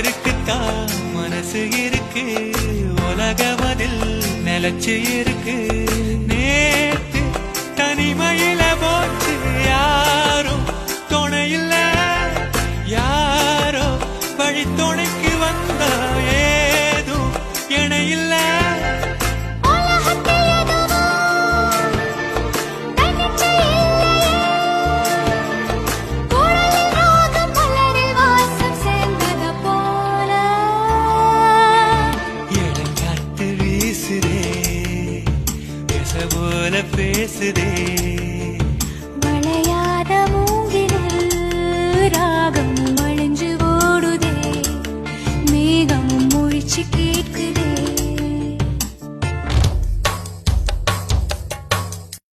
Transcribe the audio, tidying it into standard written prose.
ஒருத்தருக்குத்தான் மனசு இருக்கு, உலகமதில் நிலச்சு இருக்கு. நேத்து தனிமையில போச்சு, யாரும் துணையில்ல, யாரோ வழி துணைக்கு வந்தா ஏதும் இணையில்ல. போல பேசுதே